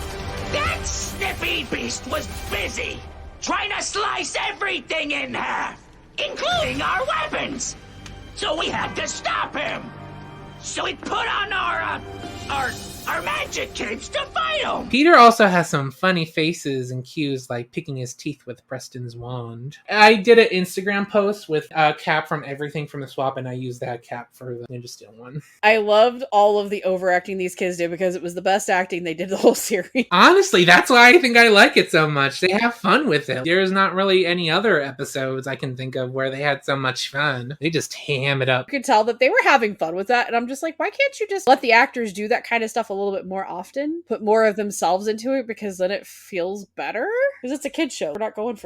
That snippy beast was busy trying to slice everything in half, including our weapons. So we had to stop him. So we put on our magic capes to fight him. Peter also has some funny faces and cues, like picking his teeth with Preston's wand. I did an Instagram post with a cap from everything from the swap, and I used that cap for the Ninja Steel one. I loved all of the overacting these kids did because it was the best acting they did the whole series. Honestly, that's why I think I like it so much. They have fun with it. There's not really any other episodes I can think of where they had so much fun. They just ham it up. You could tell that they were having fun with that, and I'm just like, why can't you just let the actors do that kind of stuff a little bit more often? Put more of themselves into it, because then it feels better? Because it's a kid's show. We're not going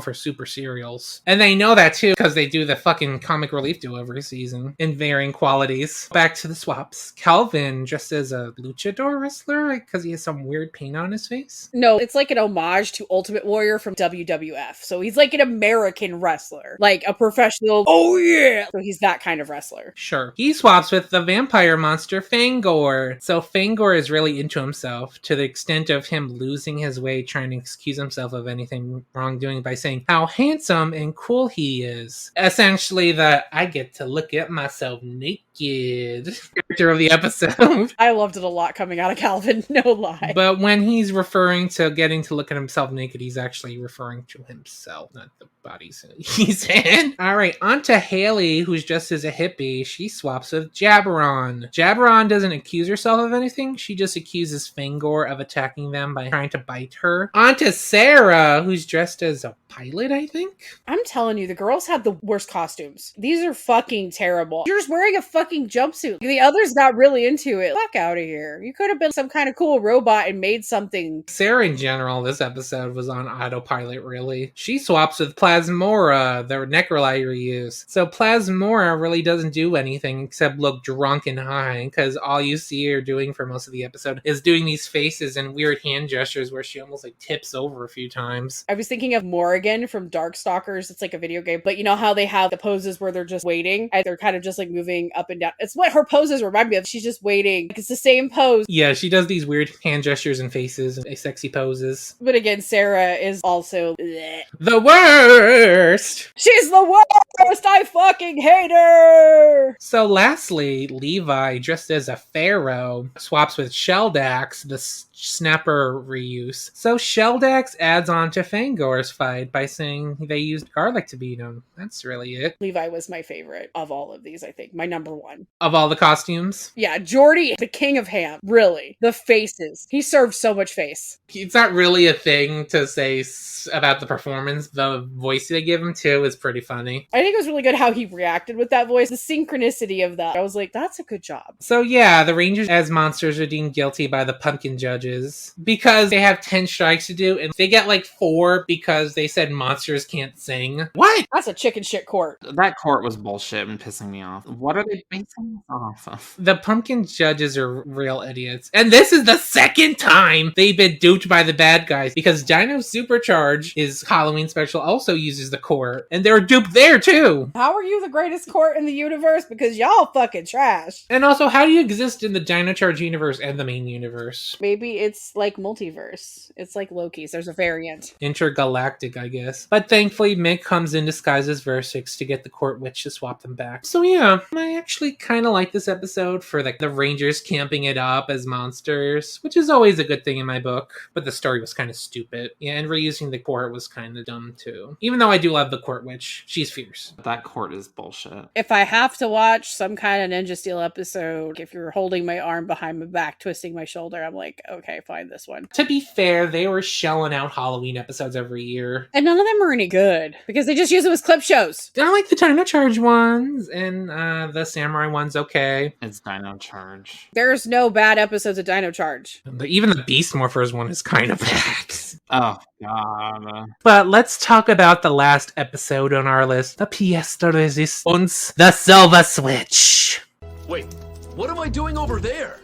for super serials. And they know that too, because they do the fucking comic relief do every season in varying qualities. Back to the swaps. Calvin, dressed as a luchador wrestler, because he has some weird paint on his face. No, it's like an homage to Ultimate Warrior from WWF. So he's like an American wrestler. Like a professional, oh yeah! So he's that kind of wrestler. Sure. He swaps with the vampire monster Fangor. So Fangor is really into himself, to the extent of him losing his way trying to excuse himself of anything wrongdoing by saying how handsome and cool he is. Essentially the "I get to look at myself naked" character of the episode. I loved it a lot coming out of Calvin, no lie. But when he's referring to getting to look at himself naked, he's actually referring to himself, not the bodies he's in. Alright, on to Haley, who's dressed as a hippie. She swaps with Jaberon. Jaberon doesn't accuse herself of anything, she just accuses Fangor of attacking them by trying to bite her. On to Sarah, who's dressed as a pilot, I think? I'm telling you, the girls had the worst costumes. These are fucking terrible. You're just wearing a fucking jumpsuit. The others got really into it. Fuck out of here. You could have been some kind of cool robot and made something. Sarah, in general, this episode was on autopilot, really. She swaps with Plasmora, the necrolite reuse. So Plasmora really doesn't do anything except look drunk and high, because all you see her doing for most of the episode is doing these faces and weird hand gestures where she almost like tips over a few times. I was thinking of Morrigan from Darkstalkers. It's like a video game, but you know how they have the poses where they're just waiting and they're kind of just like moving up and down. It's what her poses remind me of. She's just waiting. It's the same pose. Yeah, she does these weird hand gestures and faces and sexy poses. But again, Sarah is also bleh. The worst! She's the worst! I fucking hate her! So lastly, Levi, dressed as a pharaoh, swaps with Sheldax, the snapper reuse. So Sheldax adds on to Fangor's fight by saying they used garlic to beat him. That's really it. Levi was my favorite of all of these, I think. My number one. Of all the costumes? Yeah, Jordy, the king of ham. Really. The faces. He served so much face. It's not really a thing to say about the performance. The voice they give him too is pretty funny. I think it was really good how he reacted with that voice. The synchronicity of that. I was like, that's a good job. So yeah, the Rangers as monsters are deemed guilty by the pumpkin judges, judges because they have 10 strikes to do, and they get like 4 because they said monsters can't sing. What? That's a chicken shit court. That court was bullshit and pissing me off. What are they basing this off of? The pumpkin judges are real idiots. And this is the second time they've been duped by the bad guys because Dino Supercharge, his Halloween special, also uses the court. And they're duped there too. How are you the greatest court in the universe? Because y'all fucking trash. And also, how do you exist in the Dino Charge universe and the main universe? Maybe it's like multiverse. It's like Loki's. There's a variant. Intergalactic, I guess. But thankfully, Mick comes in disguised as Versix to get the court witch to swap them back. So yeah, I actually kind of like this episode for like the Rangers camping it up as monsters, which is always a good thing in my book. But the story was kind of stupid. Yeah, and reusing the court was kind of dumb too. Even though I do love the court witch, she's fierce. That court is bullshit. If I have to watch some kind of Ninja Steel episode, if you're holding my arm behind my back, twisting my shoulder, I'm like, okay, fine, this one. To be fair, they were shelling out Halloween episodes every year. And none of them are any good because they just use them as clip shows. I like the Dino Charge ones, and the Samurai one's okay. It's Dino Charge. There's no bad episodes of Dino Charge. Even the Beast Morphers one is kind of bad. Oh, God. But let's talk about the last episode on our list, the pièce de résistance, the Silver Switch. Wait, what am I doing over there?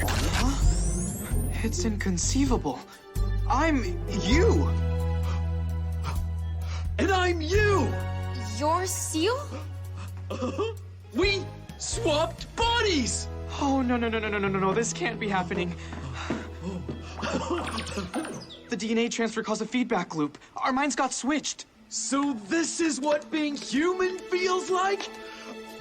Huh? It's inconceivable. I'm you! And I'm you! You're Seal? We swapped bodies! Oh, no, this can't be happening. The DNA transfer caused a feedback loop. Our minds got switched. So this is what being human feels like?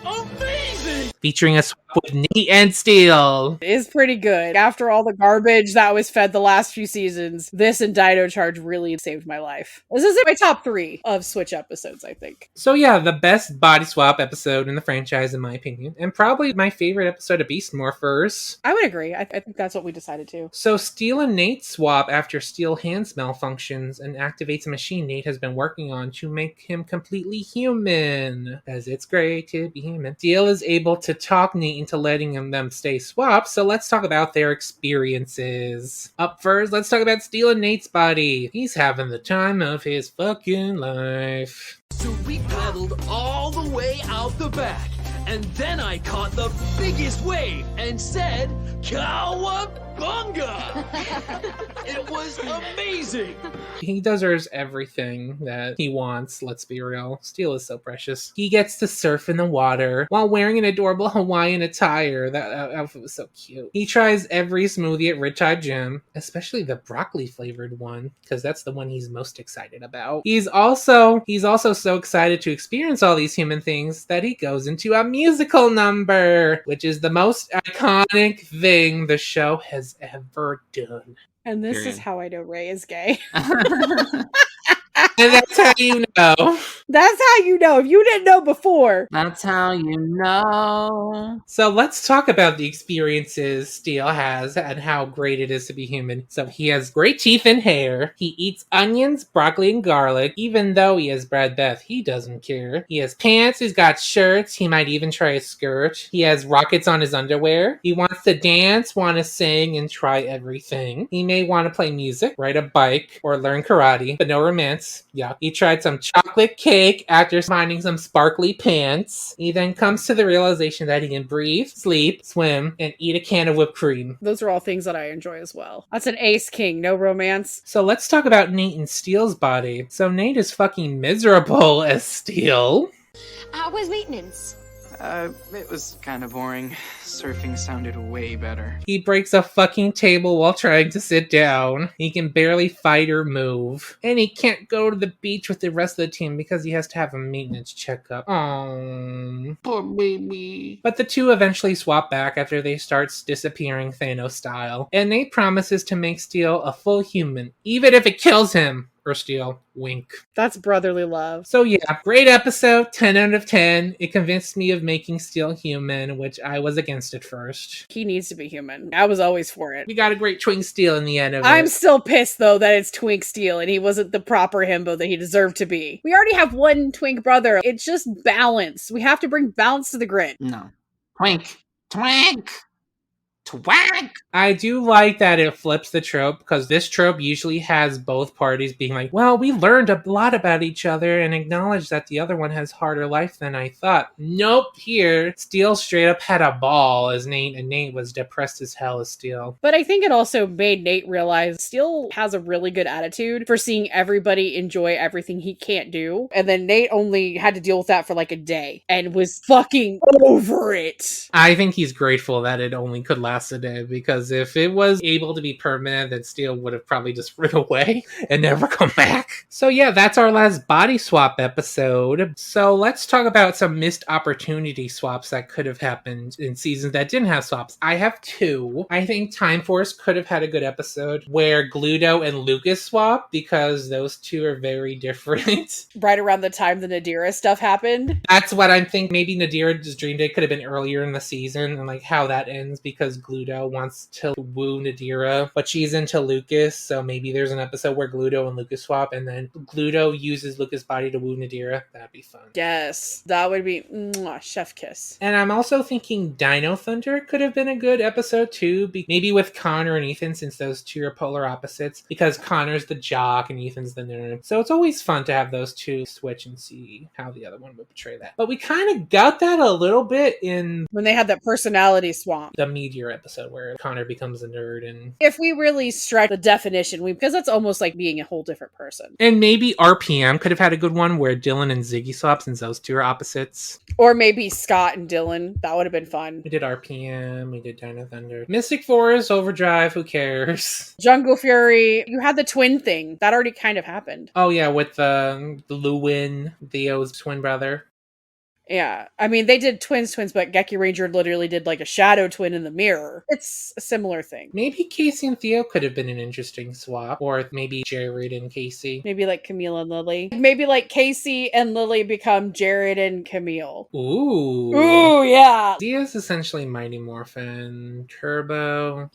Amazing! Featuring a swap with Nate and Steel. It is pretty good. After all the garbage that was fed the last few seasons, this and Dino Charge really saved my life. This is in my top 3 of Switch episodes, I think. So yeah, the best body swap episode in the franchise, in my opinion, and probably my favorite episode of Beast Morphers. I would agree. I think that's what we decided to. So Steel and Nate swap after Steel hands malfunctions and activates a machine Nate has been working on to make him completely human. Because it's great to be human. Steel is able to talk Nate into letting them stay swapped, so let's talk about their experiences. Up first, let's talk about Steel and Nate's body. He's having the time of his fucking life. So we paddled all the way out the back, and then I caught the biggest wave and said, "Cowabunga!" It was amazing! He deserves everything that he wants, let's be real. Steel is so precious. He gets to surf in the water while wearing an adorable Hawaiian attire. That outfit was so cute. He tries every smoothie at Riptide Gym, especially the broccoli flavored one, because that's the one he's most excited about. He's also so excited to experience all these human things that he goes into a musical number, which is the most iconic thing the show has ever done. And this is how I know Ray is gay. And that's how you know. That's how you know. If you didn't know before. That's how you know. So let's talk about the experiences Steel has and how great it is to be human. So he has great teeth and hair. He eats onions, broccoli, and garlic. Even though he has Brad Beth, he doesn't care. He has pants. He's got shirts. He might even try a skirt. He has rockets on his underwear. He wants to dance, want to sing, and try everything. He may want to play music, ride a bike, or learn karate, but no romance. Yeah. He tried some chocolate cake after finding some sparkly pants. He then comes to the realization that he can breathe, sleep, swim, and eat a can of whipped cream. Those are all things that I enjoy as well. That's an ace king, no romance. So let's talk about Nate and Steel's body. So Nate is fucking miserable as Steel. How was maintenance? It was kind of boring. Surfing sounded way better. He breaks a fucking table while trying to sit down. He can barely fight or move. And he can't go to the beach with the rest of the team because he has to have a maintenance checkup. Aww. Poor baby. But the two eventually swap back after they start disappearing Thanos style. And Nate promises to make Steel a full human, even if it kills him. Or Steel, wink. That's brotherly love. So yeah, great episode, 10 out of 10. It convinced me of making Steel human, which I was against at first. He needs to be human. I was always for it. We got a great Twink Steel in the end of it. I'm still pissed though that it's Twink Steel and he wasn't the proper himbo that he deserved to be. We already have one Twink brother. It's just balance. We have to bring balance to the grid. No. Twink. Twink! Twag! I do like that it flips the trope, because this trope usually has both parties being like, well, we learned a lot about each other and acknowledged that the other one has harder life than I thought. Nope, here, Steel straight up had a ball as Nate, and Nate was depressed as hell as Steel. But I think it also made Nate realize Steel has a really good attitude for seeing everybody enjoy everything he can't do. And then Nate only had to deal with that for like a day and was fucking over it. I think he's grateful that it only could last a day, because if it was able to be permanent, then Steel would have probably just run away and never come back. So yeah, that's our last body swap episode. So let's talk about some missed opportunity swaps that could have happened in seasons that didn't have swaps. I have two. I think Time Force could have had a good episode where Gluto and Lucas swap, because those two are very different. Right around the time the Nadira stuff happened. That's what I'm thinking. Maybe Nadira's dream day could have been earlier in the season, and like how that ends, because Gluto wants to woo Nadira, but she's into Lucas, so maybe there's an episode where Gluto and Lucas swap, and then Gluto uses Lucas' body to woo Nadira. That'd be fun. Yes, that would be chef kiss. And I'm also thinking Dino Thunder could have been a good episode too, maybe with Connor and Ethan, since those two are polar opposites, because Connor's the jock and Ethan's the nerd. So it's always fun to have those two switch and see how the other one would portray that. But we kind of got that a little bit in when they had that personality swamp, the Meteor episode where Connor becomes a nerd. And if we really stretch the definition, because that's almost like being a whole different person. And maybe RPM could have had a good one where Dylan and Ziggy swap, since those two are opposites. Or maybe Scott and Dylan. That would have been fun. We did RPM, we did Dino Thunder. Mystic Forest, Overdrive, who cares? Jungle Fury. You had the twin thing. That already kind of happened. Oh yeah, with Lewin, Theo's twin brother. Yeah, I mean, they did twins, but Geki Ranger literally did like a shadow twin in the mirror. It's a similar thing. Maybe Casey and Theo could have been an interesting swap, or maybe Jared and Casey. Maybe like Camille and Lily. Maybe like Casey and Lily become Jared and Camille. Ooh. Ooh, yeah. Theo's essentially Mighty Morphin, Turbo,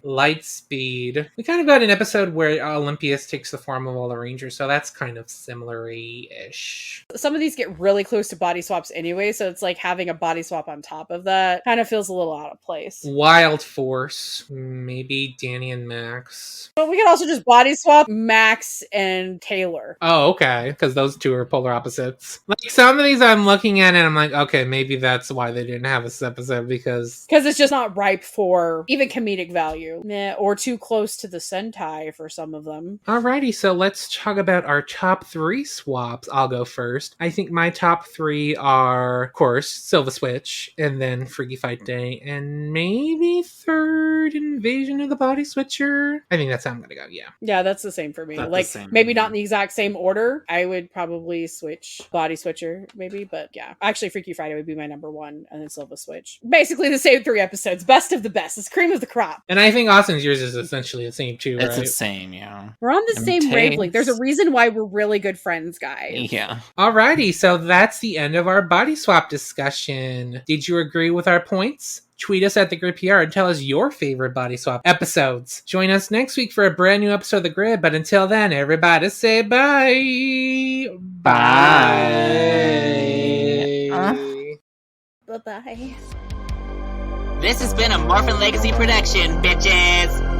Light Speed. We kind of got an episode where Olympius takes the form of all the Rangers, so that's kind of similar-ish. Some of these get really close to body swaps anyway, so it's like having a body swap on top of that kind of feels a little out of place. Wild Force, maybe Danny and Max. But we could also just body swap Max and Taylor. Oh, okay, because those two are polar opposites. Like some of these I'm looking at and I'm like, okay, maybe that's why they didn't have this episode, because it's just not ripe for even comedic value. Or too close to the Sentai for some of them. Alrighty, so let's talk about our top 3 swaps. I'll go first. I think my top 3 are, of course, Silva Switch, and then Freaky Fight Day, and maybe third Invasion of the Body Switcher. I think that's how I'm gonna go, yeah. Yeah, that's the same for me. That's like, the same. maybe not in the exact same order. I would probably switch Body Switcher, maybe, but yeah. Actually, Freaky Friday would be my number 1, and then Silva Switch. Basically the same 3 episodes. Best of the best. It's cream of the crop. And I think Austin's yours is essentially the same too, right? It's the same, yeah. We're on the same wavelength. There's a reason why we're really good friends, guys. Yeah. Alrighty, so that's the end of our body swap discussion. Did you agree with our points? Tweet us at The Grid PR and tell us your favorite body swap episodes. Join us next week for a brand new episode of The Grid, but until then, everybody say bye. Bye. Bye-bye. This has been a Morphin Legacy production, bitches!